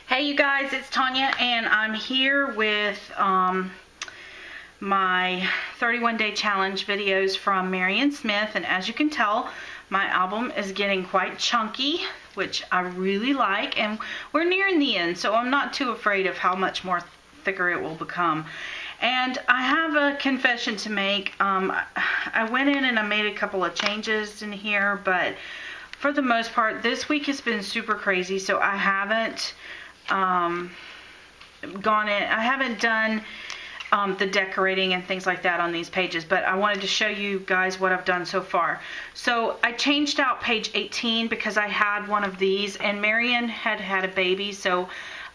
Hey you guys, it's Tonya and I'm here with my 31-day challenge videos from Marion Smith, and as you can tell, my album is getting quite chunky, which I really like, and we're nearing the end, so I'm not too afraid of how much more thicker it will become. And I have a confession to make. I went in and I made a couple of changes in here, but for the most part this week has been super crazy, so I haven't I haven't done the decorating and things like that on these pages, but I wanted to show you guys what I've done so far. So I changed out page 18 because I had one of these, and Marion had a baby, so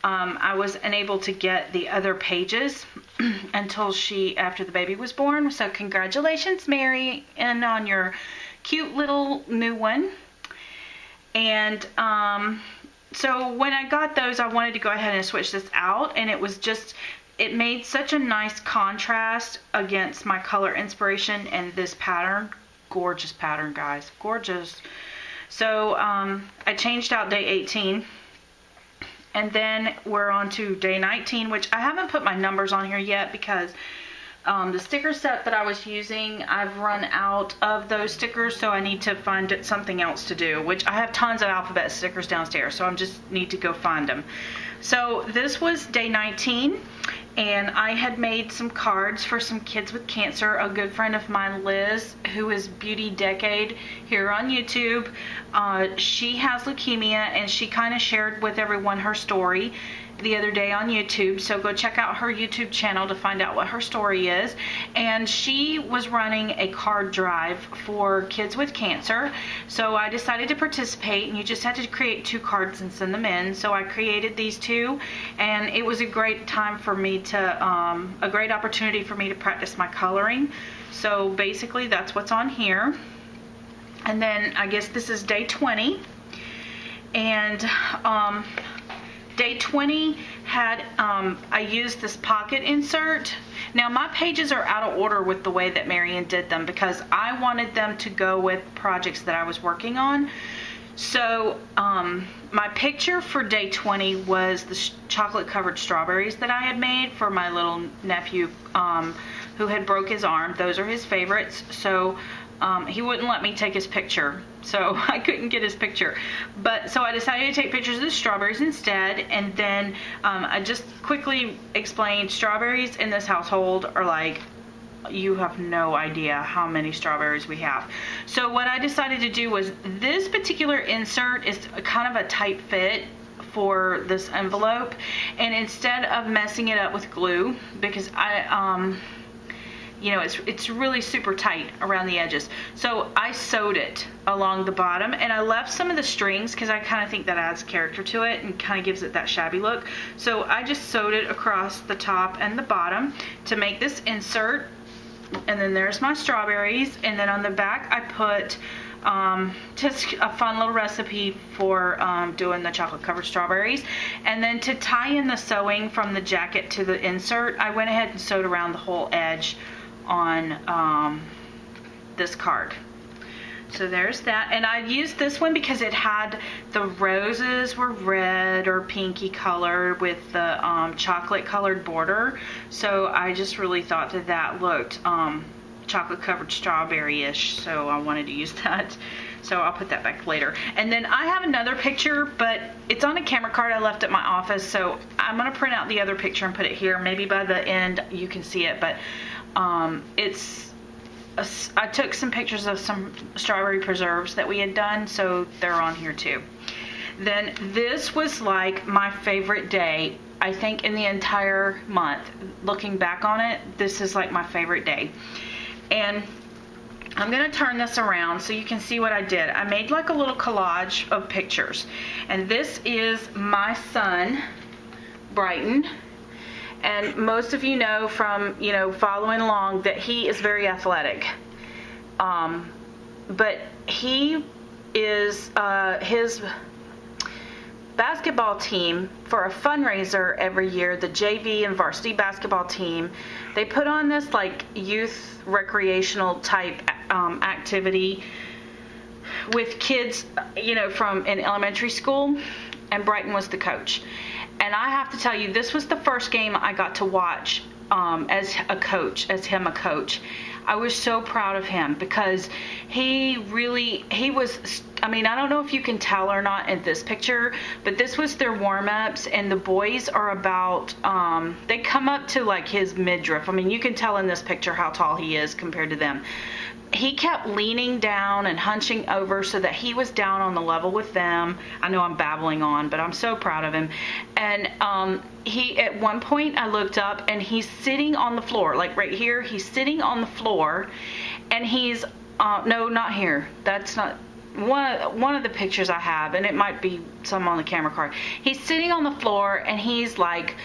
I was unable to get the other pages until after the baby was born. So congratulations, Marion, on your cute little new one. And so when I got those, I wanted to go ahead and switch this out, and it made such a nice contrast against my color inspiration and this pattern. Gorgeous pattern, guys, gorgeous. So I changed out day 18, and then we're on to day 19, which I haven't put my numbers on here yet because the sticker set that I was using, I've run out of those stickers, so I need to find something else to do, which I have tons of alphabet stickers downstairs, so I just need to go find them. So this was day 19, and I had made some cards for some kids with cancer. A good friend of mine, Liz, who is Beauty Decade here on YouTube, she has leukemia, and she kind of shared with everyone her story the other day on YouTube, so go check out her YouTube channel to find out what her story is. And she was running a card drive for kids with cancer, so I decided to participate, and you just had to create 2 cards and send them in. So I created these 2, and it was a great time for me to a great opportunity for me to practice my coloring. So basically that's what's on here. And then I guess this is day 20, and day 20 had, I used this pocket insert. Now my pages are out of order with the way that Marion did them because I wanted them to go with projects that I was working on. So my picture for day 20 was the chocolate covered strawberries that I had made for my little nephew who had broke his arm. Those are his favorites. So he wouldn't let me take his picture, so I couldn't get his picture. But so I decided to take pictures of the strawberries instead, and then I just quickly explained strawberries in this household are like, you have no idea how many strawberries we have. So what I decided to do was, this particular insert is kind of a tight fit for this envelope, and instead of messing it up with glue, because you know, it's really super tight around the edges, so I sewed it along the bottom, and I left some of the strings because I kind of think that adds character to it and kind of gives it that shabby look. So I just sewed it across the top and the bottom to make this insert, and then there's my strawberries. And then on the back I put just a fun little recipe for doing the chocolate covered strawberries. And then to tie in the sewing from the jacket to the insert, I went ahead and sewed around the whole edge on this card. So there's that, and I used this one because it had the roses were red or pinky color with the chocolate colored border, so I just really thought that that looked chocolate covered strawberry-ish, so I wanted to use that. So I'll put that back later. And then I have another picture, but it's on a camera card I left at my office, so I'm gonna print out the other picture and put it here. Maybe by the end you can see it, but I took some pictures of some strawberry preserves that we had done, so they're on here too. Then this was like my favorite day, I think, in the entire month. Looking back on it, this is like my favorite day. And I'm going to turn this around so you can see what I did. I made like a little collage of pictures, and this is my son, Brighton. And most of you know from, you know, following along that he is very athletic. But he is, his basketball team, for a fundraiser every year, the JV and varsity basketball team, they put on this like youth recreational type activity with kids, you know, from in elementary school. and Brighton was the coach. And I have to tell you, this was the first game I got to watch as him a coach. I was so proud of him because he was, I mean, I don't know if you can tell or not in this picture, but this was their warm-ups, and the boys are about, they come up to like his midriff. I mean, you can tell in this picture how tall he is compared to them. He kept leaning down and hunching over so that he was down on the level with them. I know I'm babbling on, but I'm so proud of him. And he, at one point, I looked up and he's sitting on the floor, like right here. He's sitting on the floor, and he's no, not here. That's not one of the pictures I have, and it might be some on the camera card. He's sitting on the floor and he's like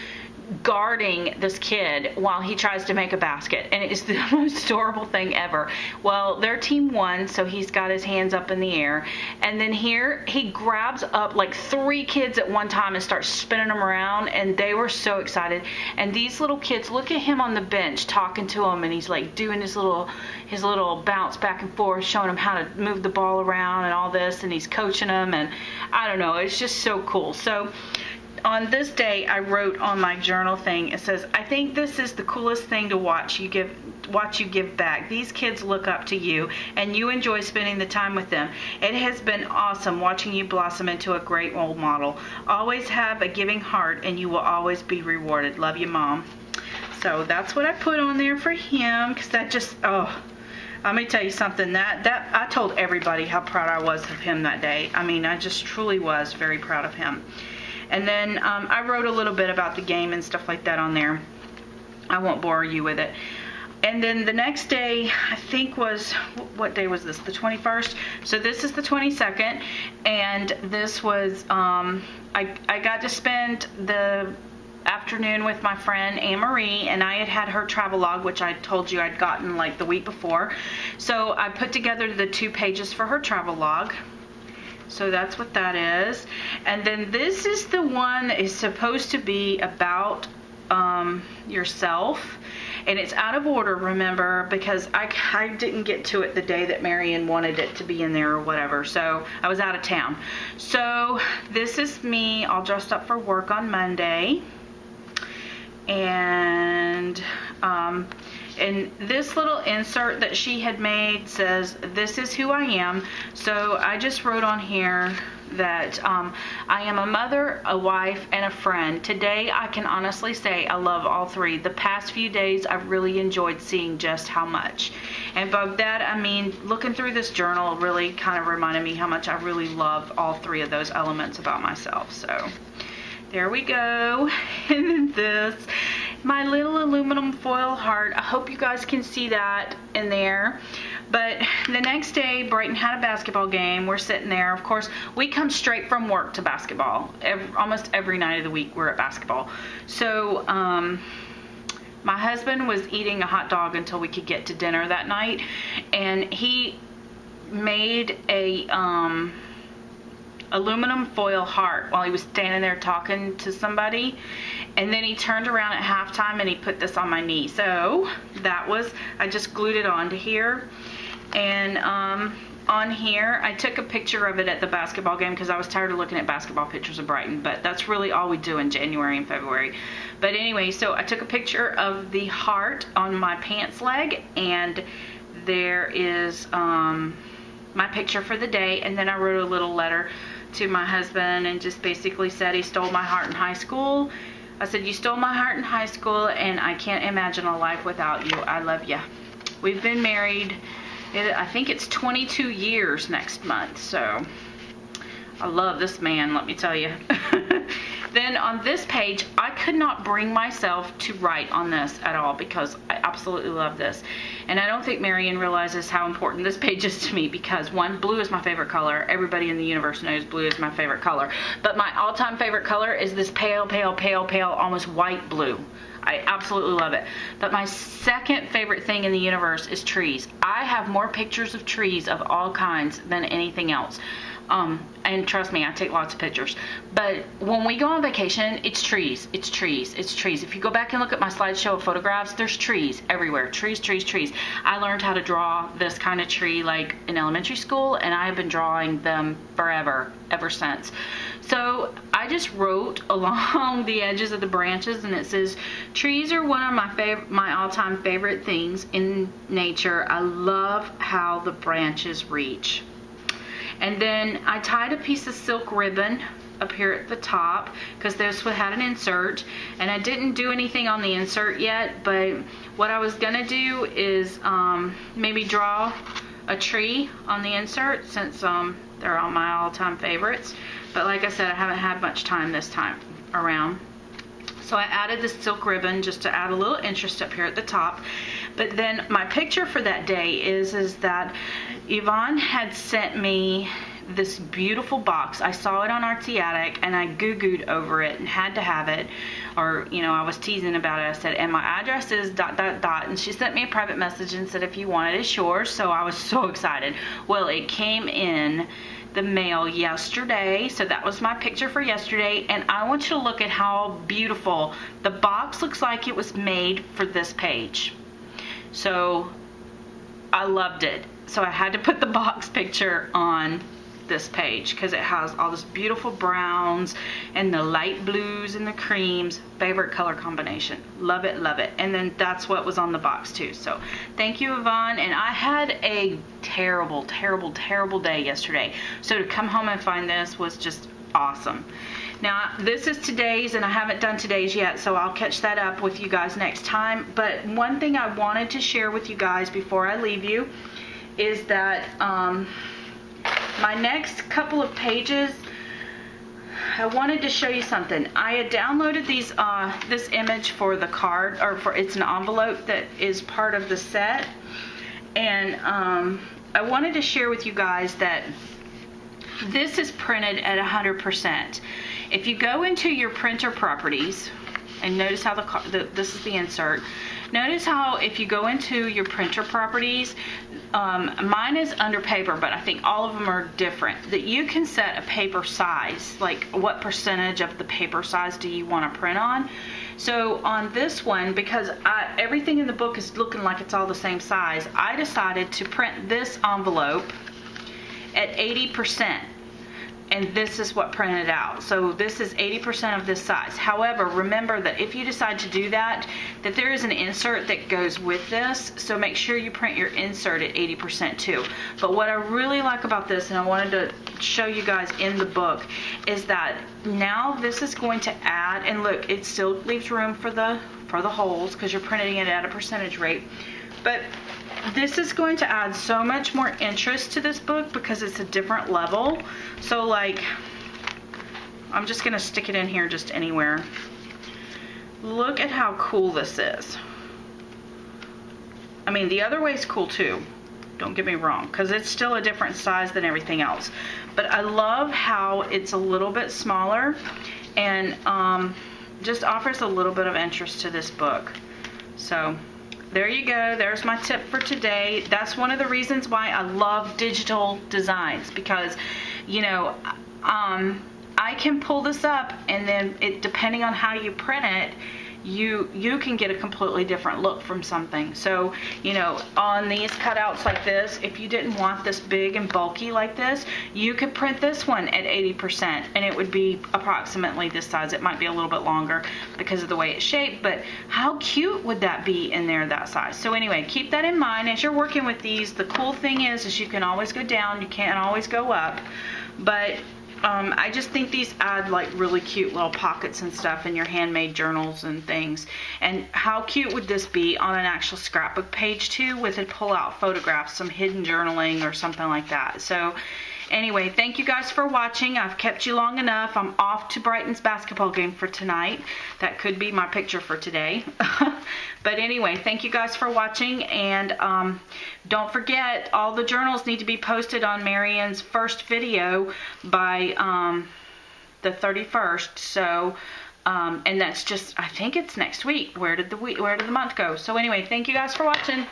guarding this kid while he tries to make a basket, and it is the most adorable thing ever. Well, their team won, so he's got his hands up in the air, and then here he grabs up like 3 kids at one time and starts spinning them around, and they were so excited. And these little kids look at him on the bench talking to him, and he's like doing his little bounce back and forth, showing them how to move the ball around and all this, and he's coaching them, and I don't know, it's just so cool. So on this day, I wrote on my journal thing, it says, I think this is the coolest thing to watch you give back. These kids look up to you, and you enjoy spending the time with them. It has been awesome watching you blossom into a great role model. Always have a giving heart, and you will always be rewarded. Love you, Mom. So that's what I put on there for him, because that just, oh, let me tell you something, that I told everybody how proud I was of him that day. I mean, I just truly was very proud of him. And then I wrote a little bit about the game and stuff like that on there. I won't bore you with it. And then the next day, I think was, what day was this? The 21st? So this is the 22nd. And this was, I got to spend the afternoon with my friend Anne Marie, and I had her travel log, which I told you I'd gotten like the week before. So I put together the 2 pages for her travel log. So that's what that is. And then this is the one that is supposed to be about yourself. And it's out of order, remember, because I didn't get to it the day that Marion wanted it to be in there or whatever. So I was out of town. So this is me all dressed up for work on Monday. And this little insert that she had made says, this is who I am. So I just wrote on here that I am a mother, a wife, and a friend. Today I can honestly say I love all 3. The past few days I've really enjoyed seeing just how much. And by that I mean looking through this journal really kind of reminded me how much I really love all 3 of those elements about myself. So there we go. And then this, my little aluminum foil heart. I hope you guys can see that in there. But the next day, Brighton had a basketball game. We're sitting there. Of course, we come straight from work to basketball. Almost every night of the week, we're at basketball. So my husband was eating a hot dog until we could get to dinner that night. And he made a aluminum foil heart while he was standing there talking to somebody, and then he turned around at halftime and he put this on my knee. So that was, I just glued it onto here. And on here I took a picture of it at the basketball game because I was tired of looking at basketball pictures of Brighton, but that's really all we do in January and February. But anyway, so I took a picture of the heart on my pants leg, and there is my picture for the day. And then I wrote a little letter to my husband and just basically said he stole my heart in high school. I said, you stole my heart in high school, and I can't imagine a life without you. I love you. We've been married, I think it's 22 years next month, so I love this man, let me tell you. Then on this page, I could not bring myself to write on this at all because I absolutely love this. And I don't think Marion realizes how important this page is to me because, one, blue is my favorite color. Everybody in the universe knows blue is my favorite color. But my all-time favorite color is this pale, pale, pale, pale, almost white blue. I absolutely love it. But my second favorite thing in the universe is trees. I have more pictures of trees of all kinds than anything else. And trust me, I take lots of pictures. But when we go on vacation, it's trees. It's trees. It's trees. If you go back and look at my slideshow of photographs, there's trees everywhere. Trees, trees, trees. I learned how to draw this kind of tree like in elementary school, and I have been drawing them forever, ever since. So I just wrote along the edges of the branches, and it says, trees are one of my all-time favorite things in nature. I love how the branches reach. And then I tied a piece of silk ribbon up here at the top because this one had an insert, and I didn't do anything on the insert yet, but what I was gonna do is maybe draw a tree on the insert, since they're all my all-time favorites. But like I said, I haven't had much time this time around. So I added this silk ribbon just to add a little interest up here at the top. But then my picture for that day is that Yvonne had sent me this beautiful box. I saw it on Artsy Attic, and I goo-gooed over it and had to have it. Or, you know, I was teasing about it. I said, and my address is ... And she sent me a private message and said, if you want it, it's yours. So I was so excited. Well, it came in the mail yesterday, so that was my picture for yesterday, and I want you to look at how beautiful the box looks. Like it was made for this page. So I loved it. So I had to put the box picture on this page because it has all this beautiful browns and the light blues and the creams. Favorite color combination. Love it, love it. And then that's what was on the box too. So thank you, Yvonne. And I had a terrible, terrible, terrible day yesterday. So to come home and find this was just awesome. Now, this is today's, and I haven't done today's yet, so I'll catch that up with you guys next time. But one thing I wanted to share with you guys before I leave you is that my next couple of pages, I wanted to show you something. I had downloaded these this image for the card, or for it's an envelope that is part of the set, and I wanted to share with you guys that this is printed at 100%. If you go into your printer properties, and notice how this is the insert. Notice how if you go into your printer properties, mine is under paper, but I think all of them are different. That you can set a paper size, like what percentage of the paper size do you want to print on. So on this one, because everything in the book is looking like it's all the same size, I decided to print this envelope at 80%. And this is what printed out. So this is 80% of this size. However, remember that if you decide to do that, that there is an insert that goes with this. So make sure you print your insert at 80% too. But what I really like about this, and I wanted to show you guys in the book, is that now this is going to add, and look, it still leaves room for the holes because you're printing it at a percentage rate. But this is going to add so much more interest to this book because it's a different level. So like, I'm just going to stick it in here just anywhere. Look at how cool this is. I mean, the other way is cool too. Don't get me wrong, because it's still a different size than everything else. But I love how it's a little bit smaller and just offers a little bit of interest to this book. So there you go. There's my tip for today. That's one of the reasons why I love digital designs, because, you know, I can pull this up, and then depending on how you print it, you can get a completely different look from something. So, you know, on these cutouts like this, if you didn't want this big and bulky like this, you could print this one at 80%, and it would be approximately this size. It might be a little bit longer because of the way it's shaped, but how cute would that be in there that size? So anyway, keep that in mind as you're working with these. The cool thing is you can always go down, you can't always go up, but I just think these add like really cute little pockets and stuff in your handmade journals and things. And how cute would this be on an actual scrapbook page too, with a pull-out photographs, some hidden journaling or something like that. So anyway, thank you guys for watching. I've kept you long enough. I'm off to Brighton's basketball game for tonight. That could be my picture for today. But anyway, thank you guys for watching, and don't forget, all the journals need to be posted on Marion's first video by the 31st. So, and that's just, I think it's next week. Where did the month go? So anyway, thank you guys for watching.